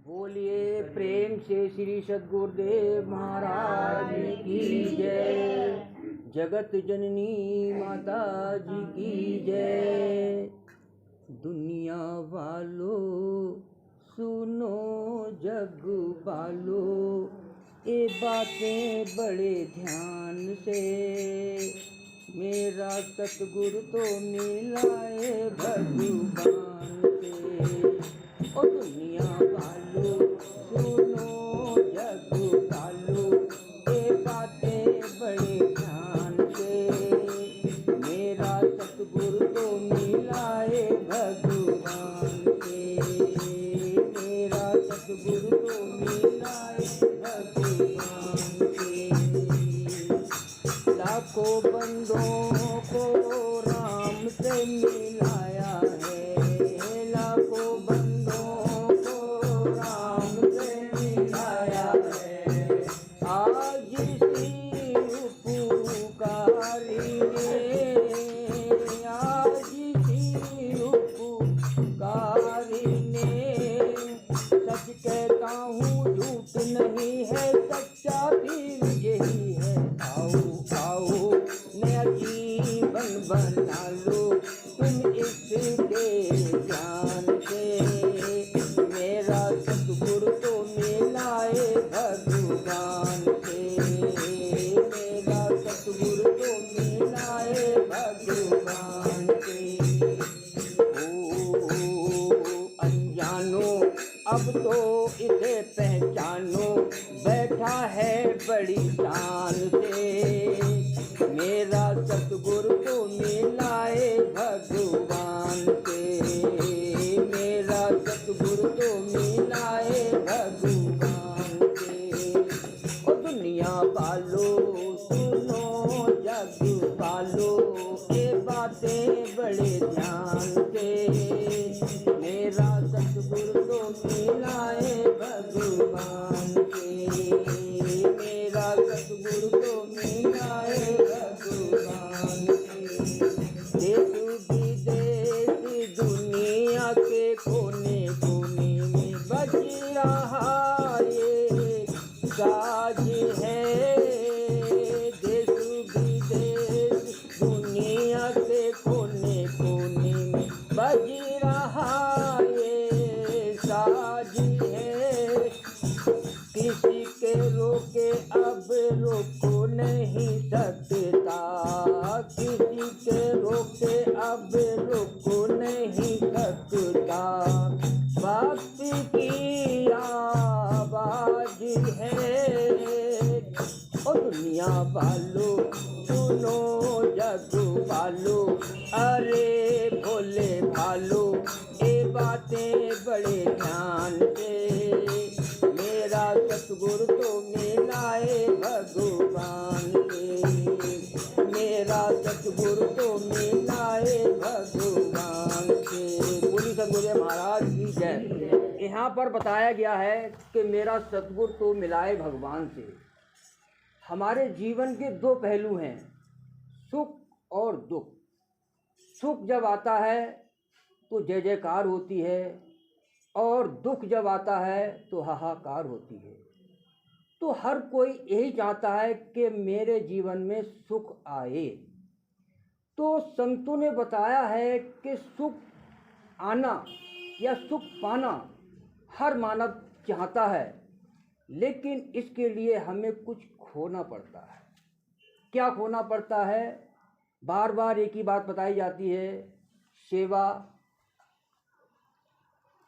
बोलिए प्रेम से श्री सद्गुरुदेव महाराज की जय। जगत जननी माता जी की जय। दुनिया वालों सुनो जग वालों, ये बातें बड़े ध्यान से। मेरा सतगुरु तो मिलाए भगवान से। ओ दुनिया वालों सुनो जग वालों, ये बातें बड़े ध्यान से। मेरा सतगुरु तो मिलाए भगवान से। मेरा सतगुरु तो मिलाए भगवान से। लाखों बंदों को राम से मिलाया है। लाखों बंदों को राम से मिलाया है। आज शिव पुकारी ने, आज शिव पुकारी ने। सच कहता हूँ झूठ नहीं है, सच्चा भी यही है। आओ आओ नया जीवन बना लो तुम इसके ज्ञान से। मेरा सतगुरु तो मिलाए भगवान से। मेरा सतगुरु तो मिलाए भगवान से। ओ अनजानो अब तो इसे पहचानो, बैठा है बड़ी शान से। मेरा सतगुरु तो मिलाए भगवान से। मेरा सतगुरु तो मिलाए भगवान से। ओ दुनिया वालों सुनो जग वालों, ये बातें बड़े ध्यान से। मेरा सतगुरु तो मिलाए भगवान से। मेरा सतगुरु तो मिलाए भगवान से। देश विदेश दुनिया के कोने कोने में बज रहा ये साज है। देश विदेश दुनिया के कोने कोने में बज रहा ये साज है। किसी के रोके अब रोको नहीं सकता, किसी के रोके अब रोको नहीं सकता। भक्ति की आवाज है। ओ दुनिया वालों सुनो जग वालों, अरे भोले भालों, ये बातें बड़े ध्यान से। मेरा सतगुरु तो मिलाए भगवान से। मेरा सतगुरु तो मिलाए भगवान से। बोली सतगुरु महाराज की जय। यहाँ पर बताया गया है कि मेरा सतगुरु तो मिलाए भगवान से। हमारे जीवन के दो पहलू हैं, सुख और दुख। सुख जब आता है तो जय जयकार होती है, और दुख जब आता है तो हाहाकार होती है। तो हर कोई यही चाहता है कि मेरे जीवन में सुख आए। तो संतों ने बताया है कि सुख आना या सुख पाना हर मानव चाहता है, लेकिन इसके लिए हमें कुछ खोना पड़ता है। क्या खोना पड़ता है? बार बार एक ही बात बताई जाती है, सेवा,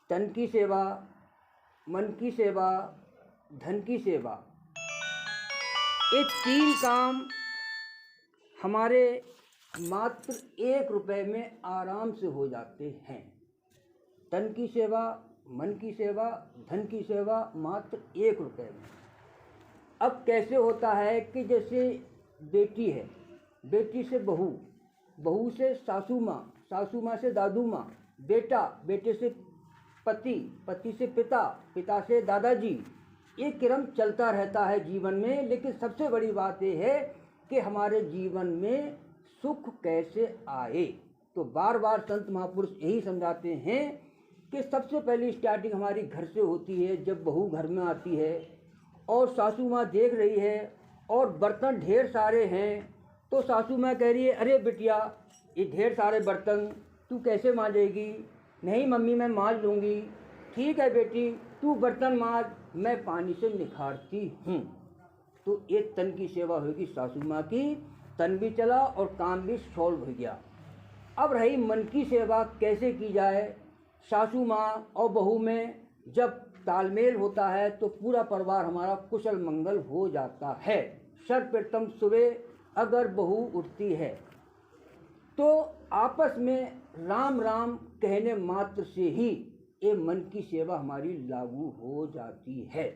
तन की सेवा, मन की सेवा, धन की सेवा। ये तीन काम हमारे मात्र 1 रुपए में आराम से हो जाते हैं। तन की सेवा, मन की सेवा, धन की सेवा मात्र 1 रुपए में। अब कैसे होता है कि जैसे बेटी है, बेटी से बहू, बहू से सासू माँ, सासू माँ से दादू माँ, बेटा, बेटे से पति, पति से पिता, पिता से दादाजी। ये क्रम चलता रहता है जीवन में। लेकिन सबसे बड़ी बात यह है कि हमारे जीवन में सुख कैसे आए। तो बार बार संत महापुरुष यही समझाते हैं कि सबसे पहली स्टार्टिंग हमारी घर से होती है। जब बहू घर में आती है और सासू माँ देख रही है और बर्तन ढेर सारे हैं, तो सासू माँ कह रही है, अरे बिटिया ये ढेर सारे बर्तन तू कैसे मांजेगी? नहीं मम्मी मैं मांज लूँगी। ठीक है बेटी तू बर्तन मांज, मैं पानी से निखारती हूँ। तो एक तन की सेवा होगी सासू माँ की, तन भी चला और काम भी सॉल्व हो गया। अब रही मन की सेवा कैसे की जाए। सासू माँ और बहू में जब तालमेल होता है तो पूरा परिवार हमारा कुशल मंगल हो जाता है। सर्वप्रथम सुबह अगर बहू उठती है तो आपस में राम राम कहने मात्र से ही ये मन की सेवा हमारी लागू हो जाती है।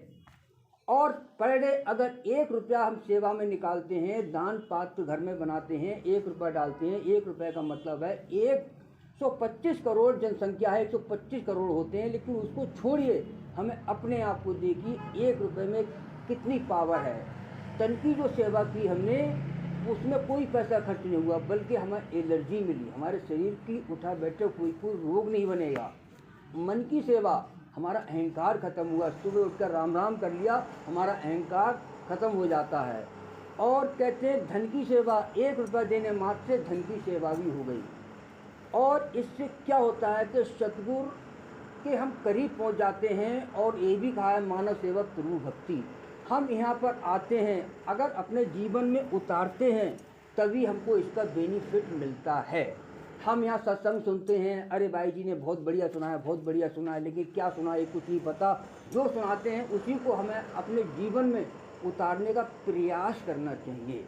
और पर डे अगर 1 रुपया हम सेवा में निकालते हैं, दान पात्र घर में बनाते हैं, 1 रुपया डालते हैं, 1 रुपये का मतलब है 125 करोड़ जनसंख्या है, 125 करोड़ होते हैं, लेकिन उसको छोड़िए, हमें अपने आप को देखिए 1 रुपये में कितनी पावर है। तन की जो सेवा की हमने, उसमें कोई पैसा खर्च नहीं हुआ, बल्कि हमें एनर्जी मिली, हमारे शरीर की उठा बैठे कोई रोग नहीं बनेगा। मन की सेवा, हमारा अहंकार खत्म हुआ, सुबह उठकर राम राम कर लिया, हमारा अहंकार खत्म हो जाता है। और कहते हैं धन की सेवा, 1 रुपया देने मात्र से धन की सेवा भी हो गई। और इससे क्या होता है कि सतगुरु के हम करीब पहुंच जाते हैं। और ये भी कहा है मानव सेवक ध्रुव भक्ति। हम यहाँ पर आते हैं, अगर अपने जीवन में उतारते हैं तभी हमको इसका बेनिफिट मिलता है। हम यहाँ सत्संग सुनते हैं, अरे भाई जी ने बहुत बढ़िया सुना है, बहुत बढ़िया सुना है, लेकिन क्या सुना है कुछ नहीं पता। जो सुनाते हैं उसी को हमें अपने जीवन में उतारने का प्रयास करना चाहिए।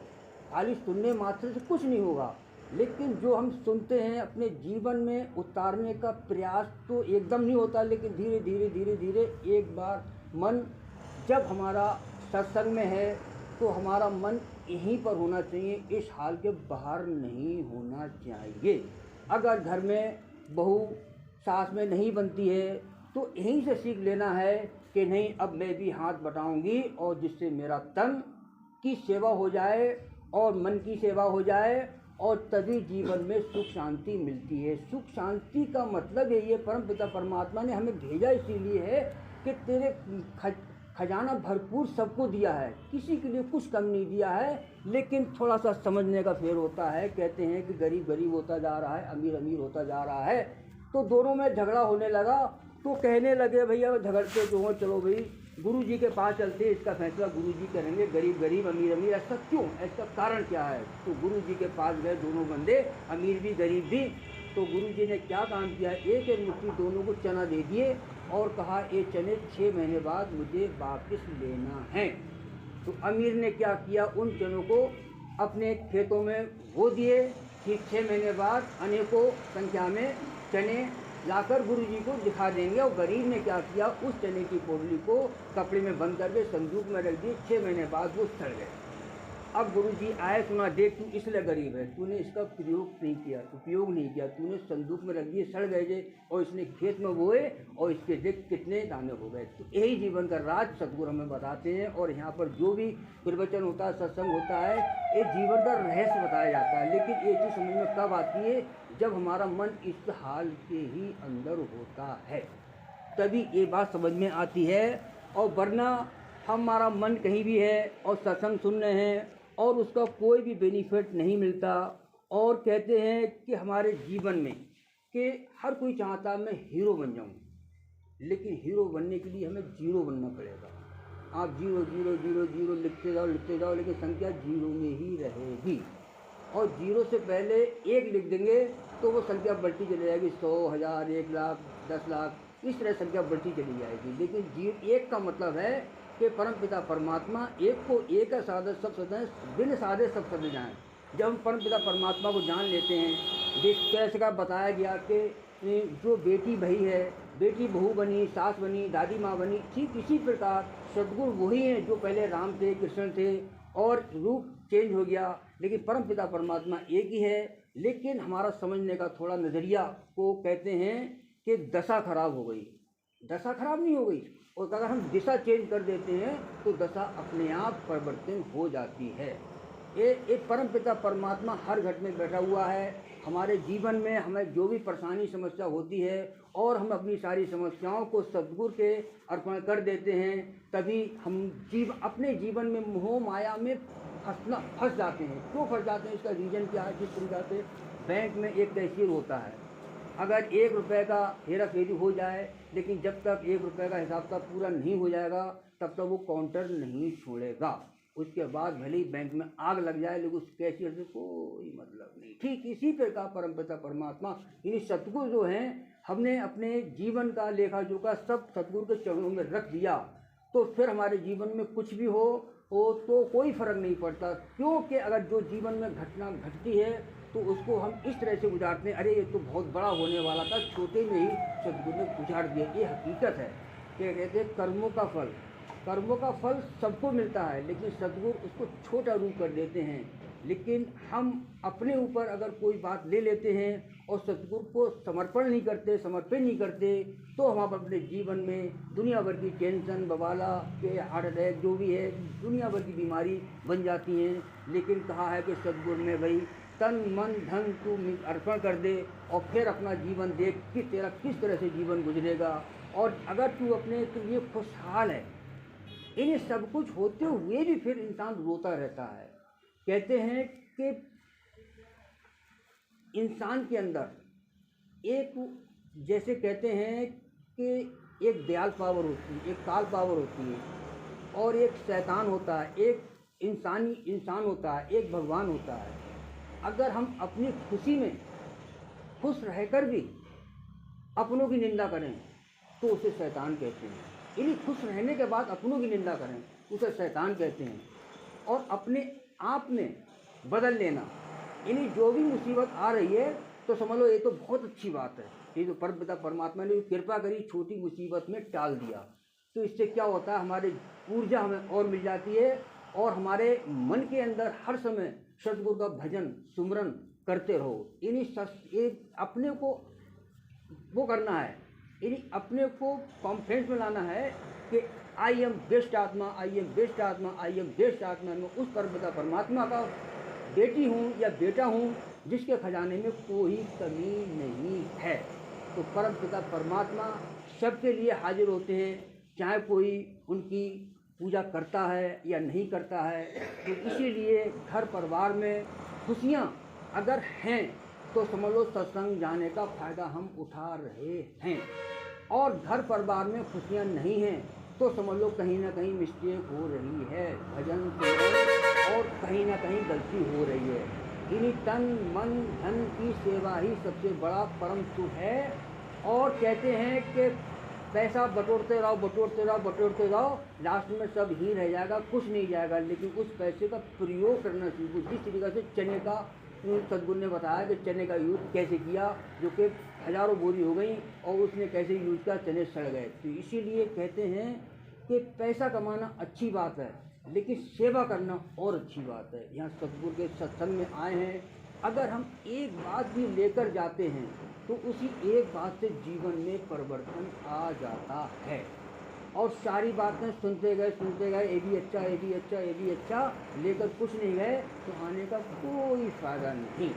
खाली सुनने मात्र से कुछ नहीं होगा, लेकिन जो हम सुनते हैं अपने जीवन में उतारने का प्रयास तो एकदम नहीं होता, लेकिन धीरे धीरे धीरे धीरे एक बार मन जब हमारा सत्संग में है तो हमारा मन यहीं पर होना चाहिए, इस हाल के बाहर नहीं होना चाहिए। अगर घर में बहू सास में नहीं बनती है तो यहीं से सीख लेना है कि नहीं, अब मैं भी हाथ बटाऊंगी और जिससे मेरा तन की सेवा हो जाए और मन की सेवा हो जाए, और तभी जीवन में सुख शांति मिलती है। सुख शांति का मतलब यही है, परम पिता परमात्मा ने हमें भेजा इसीलिए है कि तेरे खजाना भरपूर सबको दिया है, किसी के लिए कुछ कम नहीं दिया है, लेकिन थोड़ा सा समझने का फेर होता है। कहते हैं कि गरीब गरीब होता जा रहा है, अमीर अमीर होता जा रहा है। तो दोनों में झगड़ा होने लगा, तो कहने लगे भैया झगड़ते जो हो, चलो भाई गुरु जी के पास चलते, इसका फैसला गुरु जी करेंगे, गरीब गरीब अमीर अमीर। ऐसा क्यों, इसका कारण क्या है? तो गुरु जी के पास गए दोनों बंदे, अमीर भी गरीब भी। तो गुरु जी ने क्या काम किया, एक एक मुट्ठी दोनों को चना दे दिए और कहा ये चने 6 महीने बाद मुझे वापस लेना है। तो अमीर ने क्या किया, उन चनों को अपने खेतों में बो दिए। ठीक 6 महीने बाद अनेकों संख्या में चने लाकर गुरु जी को दिखा देंगे। और गरीब ने क्या किया, उस चने की पोटली को कपड़े में बंद करके संदूक में रख दी। 6 महीने बाद वो सड़ गए। अब गुरु जी आए, सुना, देख तू इसलिए गरीब है, तूने इसका प्रयोग नहीं किया, उपयोग नहीं किया, तूने संदूक में रख दिए, सड़ गए जे, और इसने खेत में बोए और इसके देख कितने दाने हो गए। तो यही जीवन का राज सतगुरु हमें बताते हैं। और यहाँ पर जो भी प्रवचन होता है, सत्संग होता है, ये जीवन का रहस्य बताया जाता है। लेकिन ये चीज़ समझ में कब आती है, जब हमारा मन इस हाल के ही अंदर होता है, तभी ये बात समझ में आती है। और वरना हमारा मन कहीं भी है और सत्संग सुन रहे हैं और उसका कोई भी बेनिफिट नहीं मिलता। और कहते हैं कि हमारे जीवन में कि हर कोई चाहता मैं हीरो बन जाऊं, लेकिन हीरो बनने के लिए हमें जीरो बनना पड़ेगा। आप 0 0 0 0 लिखते जाओ, लेकिन संख्या जीरो में ही रहेगी। और जीरो से पहले 1 लिख देंगे तो वो संख्या बढ़ती चली जाएगी, 100, 1000, 1 लाख, 10 लाख, इस तरह संख्या बढ़ती चली जाएगी। लेकिन 1 का मतलब है कि परम पिता परमात्मा एक को एक है, साधे सब सदे, बिन साधे सब सदे जाएँ। जब हम परम पिता परमात्मा को जान लेते हैं, जिस कैसे का बताया गया कि जो बेटी भाई है, बेटी बहू बनी, सास बनी, दादी माँ बनी, ठीक इसी प्रकार सद्गुरु वही हैं जो पहले राम थे, कृष्ण थे, और रूप चेंज हो गया, लेकिन परम पिता परमात्मा एक ही है। लेकिन हमारा समझने का थोड़ा नज़रिया को कहते हैं कि दशा खराब हो गई। दशा खराब नहीं हो गई, और अगर हम दिशा चेंज कर देते हैं तो दशा अपने आप परिवर्तन हो जाती है। ये परम पिता परमात्मा हर घट में बैठा हुआ है। हमारे जीवन में हमें जो भी परेशानी समस्या होती है और हम अपनी सारी समस्याओं को सद्गुरु के अर्पण कर देते हैं, तभी हम अपने जीवन में मोह माया में फंस जाते हैं। क्यों फंस जाते हैं, इसका रीज़न क्या है? जिस तरीक़ा से बैंक में एक कैशियर होता है, अगर 1 रुपये का हेरा फेरी हो जाए, लेकिन जब तक 1 रुपये का हिसाब किताब पूरा नहीं हो जाएगा तब तक वो काउंटर नहीं छोड़ेगा। उसके बाद भले ही बैंक में आग लग जाए, लेकिन उस कैशियर से कोई मतलब नहीं। ठीक इसी प्रकार परमपिता परमात्मा यानी सतगुरु जो हैं, हमने अपने जीवन का लेखा जोखा सब सतगुरु के चरणों में रख दिया, तो फिर हमारे जीवन में कुछ भी हो तो कोई फ़र्क नहीं पड़ता। क्योंकि अगर जो जीवन में घटना घटती है तो उसको हम इस तरह से गुजारते हैं, अरे ये तो बहुत बड़ा होने वाला था, छोटे में ही सतगुरु ने गुजार दिया। ये हकीकत है। क्या कहते हैं, कर्मों का फल सबको मिलता है, लेकिन सतगुरु उसको छोटा रूप कर देते हैं। लेकिन हम अपने ऊपर अगर कोई बात ले लेते हैं और सतगुरु को समर्पण नहीं करते तो हम अपने जीवन में दुनिया भर की टेंशन, बवाला के हार्ट अटैक जो भी है, दुनिया भर की बीमारी बन जाती हैं। लेकिन कहा है कि सतगुरु में भाई तन मन धन तू अर्पण कर दे और फिर अपना जीवन देख कि तेरा किस तरह से जीवन गुजरेगा। और अगर तू अपने लिए खुशहाल है, इन्हें सब कुछ होते हुए भी फिर इंसान रोता रहता है। कहते हैं कि इंसान के अंदर एक, जैसे कहते हैं कि एक दयाल पावर होती है, एक काल पावर होती है, और एक शैतान होता है, एक इंसान होता है, एक भगवान होता है। अगर हम अपनी खुशी में खुश रहकर भी अपनों की निंदा करें तो उसे शैतान कहते हैं। यानी खुश रहने के बाद अपनों की निंदा करें उसे शैतान कहते हैं। और अपने आप में बदल लेना, यानी जो भी मुसीबत आ रही है तो समझ लो ये तो बहुत अच्छी बात है, ये तो परमपिता परमात्मा ने कृपा करी, छोटी मुसीबत में टाल दिया। तो इससे क्या होता है, हमारी ऊर्जा हमें और मिल जाती है और हमारे मन के अंदर हर समय सतगुरु का भजन सुमरन करते रहो। यानी अपने को वो करना है, यानी अपने को कॉन्फिडेंस में लाना है कि आई एम बेस्ट आत्मा, आई एम बेस्ट आत्मा, आई एम बेस्ट आत्मा। मैं उस परमपिता परमात्मा का बेटी हूँ या बेटा हूँ जिसके खजाने में कोई कमी नहीं है। तो परमपिता परमात्मा सबके लिए हाजिर होते हैं, चाहे कोई उनकी पूजा करता है या नहीं करता है। तो इसीलिए घर परिवार में खुशियाँ अगर हैं तो समझ लो सत्संग जाने का फ़ायदा हम उठा रहे हैं। और घर परिवार में खुशियाँ नहीं हैं तो समझ लो कहीं ना कहीं मिस्टेक हो रही है, भजन और कहीं ना कहीं गलती हो रही है। इन्हीं तन मन धन की सेवा ही सबसे बड़ा परम सुख है। और कहते हैं कि पैसा बटोरते रहो, लास्ट में सब ही रह जाएगा, कुछ नहीं जाएगा। लेकिन उस पैसे का प्रयोग करना सीखो। जिस तरीक़े से चने का सतगुरु ने बताया कि चने का यूज कैसे किया, जो कि हज़ारों बोरी हो गई और उसने कैसे यूज किया, चने सड़ गए। तो इसीलिए कहते हैं कि पैसा कमाना अच्छी बात है, लेकिन सेवा करना और अच्छी बात है। यहाँ सतगुरु के सत्संग में आए हैं, अगर हम एक बात भी लेकर जाते हैं तो उसी एक बात से जीवन में परिवर्तन आ जाता है। और सारी बातें सुनते गए, ये भी अच्छा, ये भी अच्छा, ये भी अच्छा, लेकर कुछ नहीं गए तो आने का कोई फ़ायदा नहीं।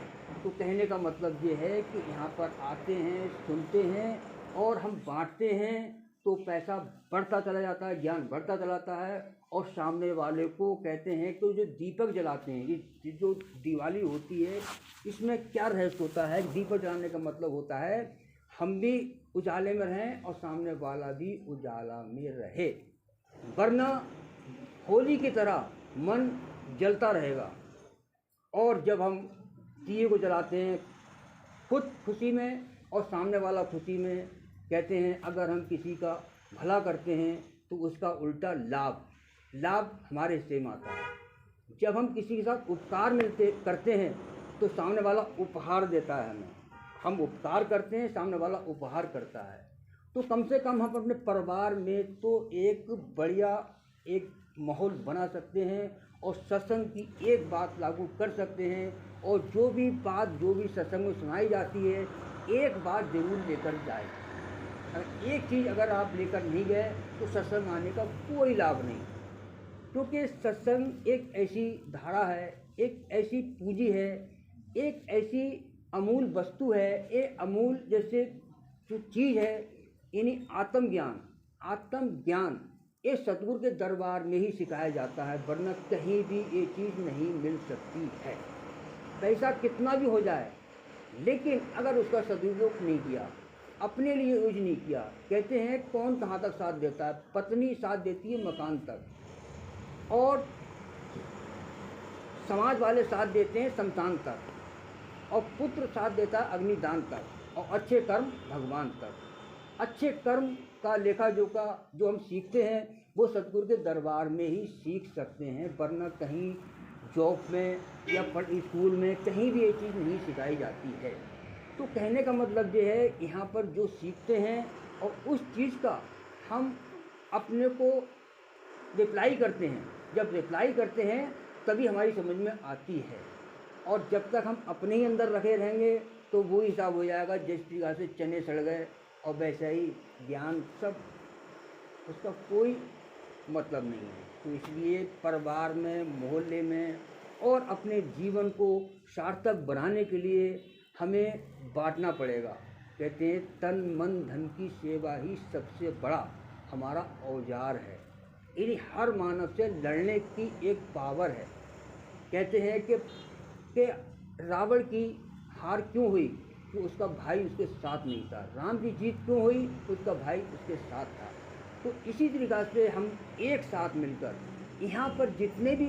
तो कहने का मतलब ये है कि यहाँ पर आते हैं, सुनते हैं और हम बांटते हैं तो पैसा बढ़ता चला जाता है, ज्ञान बढ़ता चलाता है। और सामने वाले को कहते हैं कि जो दीपक जलाते हैं, ये जो दिवाली होती है इसमें क्या रहस्य होता है। दीपक जलाने का मतलब होता है हम भी उजाले में रहें और सामने वाला भी उजाला में रहे, वरना होली की तरह मन जलता रहेगा। और जब हम दिए को जलाते हैं खुद खुशी में और सामने वाला खुशी में, कहते हैं अगर हम किसी का भला करते हैं तो उसका उल्टा लाभ हमारे हिस्से में आता है। जब हम किसी के साथ उपकार करते हैं तो सामने वाला उपहार देता है हमें, हम उपकार करते हैं, सामने वाला उपहार करता है। तो कम से कम हम अपने परिवार में तो एक बढ़िया एक माहौल बना सकते हैं और सत्संग की एक बात लागू कर सकते हैं। और जो भी सत्संग में सुनाई जाती है, एक बात ज़रूर लेकर जाए। एक चीज़ अगर आप लेकर नहीं गए तो सत्संग आने का कोई लाभ नहीं। क्योंकि सत्संग एक ऐसी धारा है एक ऐसी पूंजी है, एक ऐसी अमूल वस्तु है, एक अमूल जैसे जो चीज़ है, यानी आत्मज्ञान ये सतगुरु के दरबार में ही सिखाया जाता है, वरना कहीं भी ये चीज़ नहीं मिल सकती है। पैसा कितना भी हो जाए, लेकिन अगर उसका सदुपयोग नहीं किया, अपने लिए यूज नहीं किया, कहते हैं कौन कहाँ तक साथ देता है, पत्नी साथ देती है मकान तक, और समाज वाले साथ देते हैं शमशान तक, और पुत्र साथ देता है अग्निदान तक, और अच्छे कर्म भगवान तक। अच्छे कर्म का लेखा जोखा जो हम सीखते हैं वो सतगुरु के दरबार में ही सीख सकते हैं, वरना कहीं जॉब में या स्कूल में कहीं भी ये चीज़ नहीं सिखाई जाती है। तो कहने का मतलब ये है, यहाँ पर जो सीखते हैं और उस चीज़ का हम अपने को रिप्लाई करते हैं, जब रिप्लाई करते हैं तभी हमारी समझ में आती है, और जब तक हम अपने ही अंदर रखे रहेंगे तो वो हिसाब हो जाएगा जिस प्रकार से चने सड़ गए, और वैसा ही ज्ञान सब, उसका कोई मतलब नहीं है। तो इसलिए परिवार में, मोहल्ले में और अपने जीवन को सार्थक बनाने के लिए हमें बांटना पड़ेगा। कहते हैं तन मन धन की सेवा ही सबसे बड़ा हमारा औजार है। यानी हर मानव से लड़ने की एक पावर है। कहते हैं कि रावण की हार क्यों हुई, कि उसका भाई उसके साथ नहीं था। राम की जीत क्यों हुई, उसका भाई उसके साथ था। तो इसी तरीक़ा से हम एक साथ मिलकर, यहाँ पर जितने भी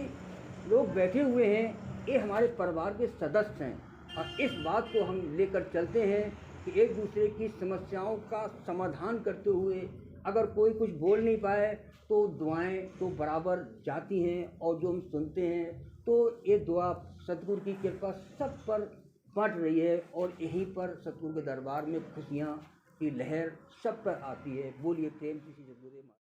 लोग बैठे हुए हैं ये हमारे परिवार के सदस्य हैं, और इस बात को हम लेकर चलते हैं कि एक दूसरे की समस्याओं का समाधान करते हुए, अगर कोई कुछ बोल नहीं पाए तो दुआएं तो बराबर जाती हैं, और जो हम सुनते हैं तो ये दुआ सतगुरु की कृपा सब पर बट रही है, और यहीं पर सतगुरु के दरबार में खुशियाँ की लहर सब पर आती है। बोलिए प्रेम की सतगुरु।